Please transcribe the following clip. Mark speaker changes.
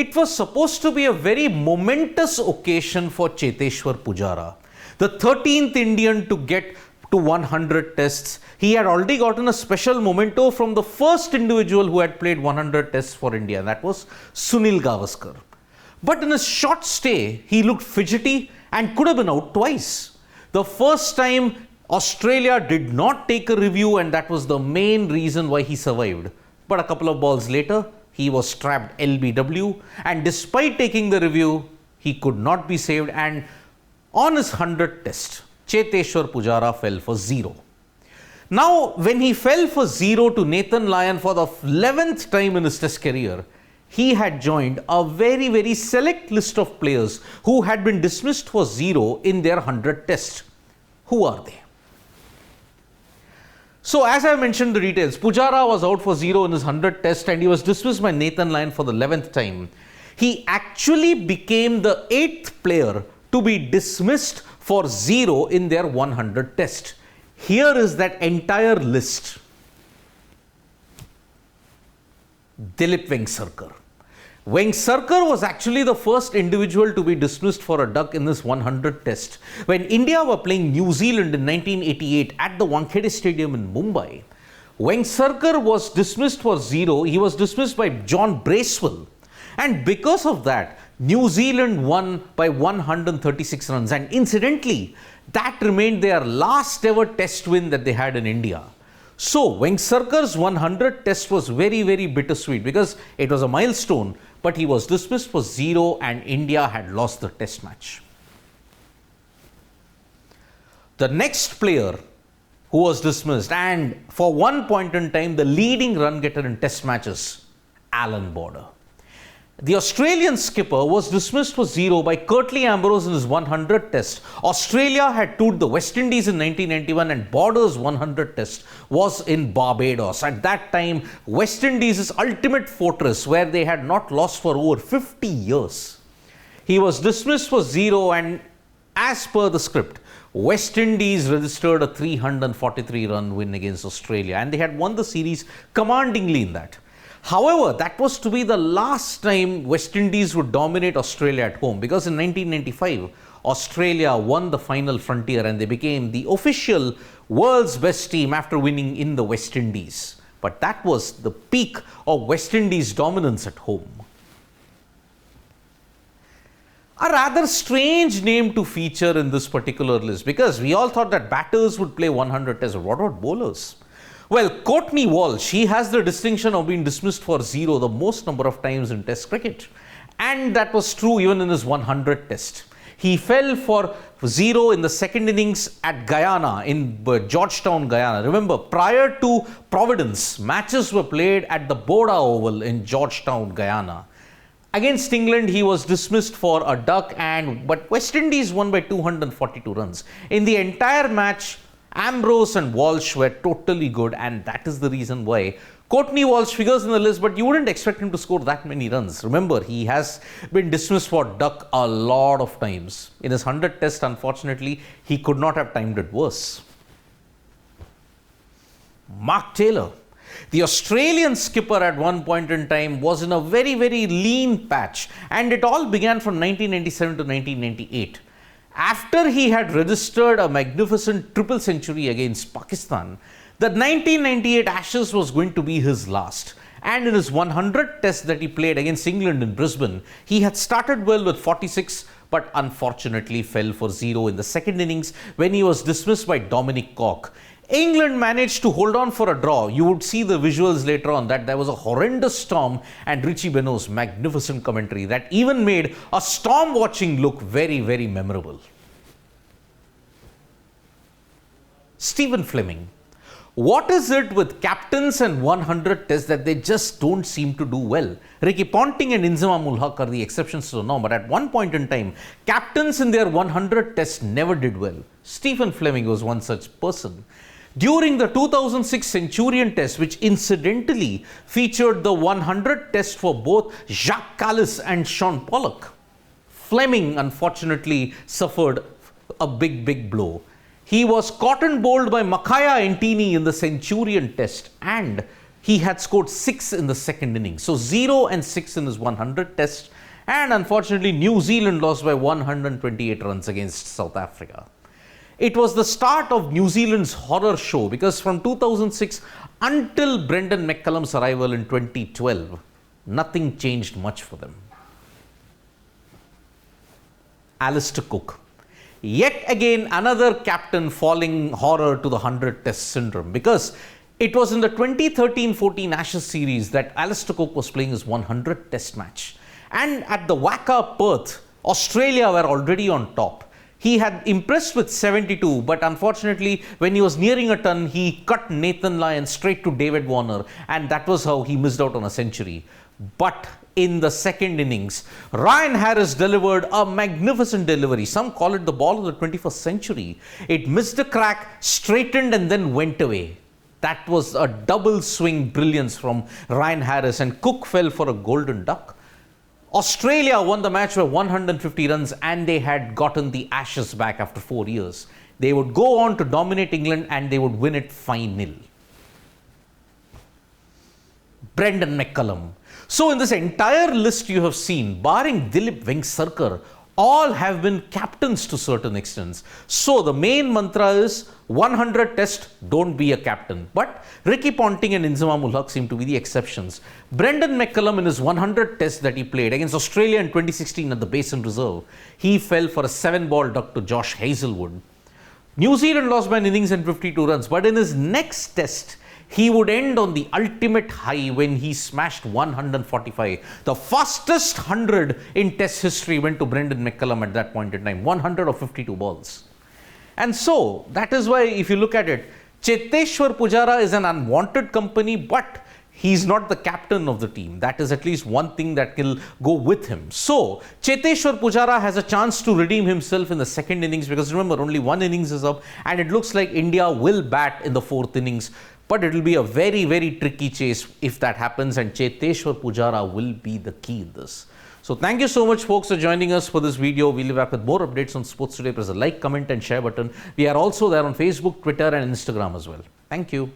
Speaker 1: It was supposed to be a very momentous occasion for Cheteshwar Pujara, the 13th Indian to get to 100 tests. He had already gotten a special memento from the first individual who had played 100 tests for India, and that was Sunil Gavaskar. But in his short stay, he looked fidgety and could have been out twice. The first time, Australia did not take a review, and that was the main reason why he survived. But a couple of balls later, he was strapped LBW, and despite taking the review, he could not be saved, and on his 100th test, Cheteshwar Pujara fell for 0. Now, when he fell for 0 to Nathan Lyon for the 11th time in his test career, he had joined a very, very select list of players who had been dismissed for 0 in their 100th test. Who are they? So, as I mentioned the details, Pujara was out for 0 in his 100th test and he was dismissed by Nathan Lyon for the 11th time. He actually became the 8th player to be dismissed for 0 in their 100th test. Here is that entire list. Dilip Vengsarkar. Vengsarkar was actually the first individual to be dismissed for a duck in this 100th test. When India were playing New Zealand in 1988 at the Wankhede Stadium in Mumbai, Vengsarkar was dismissed for 0. He was dismissed by John Bracewell. And because of that, New Zealand won by 136 runs. And incidentally, that remained their last ever test win that they had in India. So, Vengsarkar's 100th test was very, very bittersweet because it was a milestone, but he was dismissed for 0 and India had lost the test match. The next player who was dismissed, and for one point in time, the leading run getter in test matches, Allan Border. The Australian skipper was dismissed for 0 by Curtly Ambrose in his 100th test. Australia had toured the West Indies in 1991 and Border's 100th test was in Barbados. At that time, West Indies' ultimate fortress where they had not lost for over 50 years. He was dismissed for 0 and as per the script, West Indies registered a 343 run win against Australia and they had won the series commandingly in that. However, that was to be the last time West Indies would dominate Australia at home because in 1995, Australia won the final frontier and they became the official world's best team after winning in the West Indies. But that was the peak of West Indies' dominance at home. A rather strange name to feature in this particular list because we all thought that batters would play 100 tests. What about bowlers? Well, Courtney Walsh, he has the distinction of being dismissed for 0 the most number of times in Test cricket. And that was true even in his 100th test. He fell for 0 in the second innings at Guyana, in Georgetown, Guyana. Remember, prior to Providence, matches were played at the Boda Oval in Georgetown, Guyana. Against England, he was dismissed for a duck, but West Indies won by 242 runs. In the entire match, Ambrose and Walsh were totally good, and that is the reason why Courtney Walsh figures in the list, but you wouldn't expect him to score that many runs. Remember, he has been dismissed for duck a lot of times. In his 100th test, unfortunately, he could not have timed it worse. Mark Taylor, the Australian skipper at one point in time, was in a very, very lean patch, and it all began from 1997 to 1998. After he had registered a magnificent triple century against Pakistan, the 1998 Ashes was going to be his last. And in his 100th test that he played against England in Brisbane, he had started well with 46, but unfortunately fell for 0 in the second innings when he was dismissed by Dominic Cork. England managed to hold on for a draw. You would see the visuals later on that there was a horrendous storm and Richie Benaud's magnificent commentary that even made a storm watching look very, very memorable. Stephen Fleming. What is it with captains and 100 tests that they just don't seem to do well? Ricky Ponting and Inzamam ul Haq are the exceptions to the norm, but at one point in time, captains in their 100 tests never did well. Stephen Fleming was one such person. During the 2006 Centurion test, which incidentally featured the 100 test for both Jacques Kallis and Sean Pollock, Fleming unfortunately suffered a big blow. He was cotton bowled by Makaya Ntini in the Centurion test and he had scored 6 in the second innings. So 0 and 6 in his 100 test. And unfortunately, New Zealand lost by 128 runs against South Africa. It was the start of New Zealand's horror show, because from 2006 until Brendan McCullum's arrival in 2012, nothing changed much for them. Alastair Cook. Yet again, another captain falling horror to the 100 test syndrome, because it was in the 2013-14 Ashes series that Alastair Cook was playing his 100 test match. And at the WACA Perth, Australia were already on top. He had impressed with 72, but unfortunately, when he was nearing a ton, he cut Nathan Lyon straight to David Warner, and that was how he missed out on a century. But in the second innings, Ryan Harris delivered a magnificent delivery. Some call it the ball of the 21st century. It missed a crack, straightened, and then went away. That was a double swing brilliance from Ryan Harris, and Cook fell for a golden duck. Australia won the match by 150 runs, and they had gotten the Ashes back after 4 years. They would go on to dominate England, and they would win it 5-0. Brendan McCullum. So in this entire list you have seen, barring Dilip Vengsarkar, all have been captains to certain extents. So the main mantra is 100 test, don't be a captain. But Ricky Ponting and Inzamam ul Haq seem to be the exceptions. Brendan McCullum, in his 100 test that he played against Australia in 2016 at the Basin Reserve, he fell for a 7-ball duck to Josh Hazlewood. New Zealand lost by an innings and 52 runs, but in his next test, he would end on the ultimate high when he smashed 145. The fastest 100 in test history went to Brendan McCullum at that point in time, 100 of 52 balls. And so, that is why if you look at it, Cheteshwar Pujara is an unwanted company, but he's not the captain of the team. That is at least one thing that will go with him. So, Cheteshwar Pujara has a chance to redeem himself in the second innings, because remember, only one innings is up, and it looks like India will bat in the fourth innings. But it will be a very, very tricky chase if that happens, and Cheteshwar Pujara will be the key in this. So thank you so much, folks, for joining us for this video. We'll be back with more updates on Sports Today. Press the like, comment and share button. We are also there on Facebook, Twitter and Instagram as well. Thank you.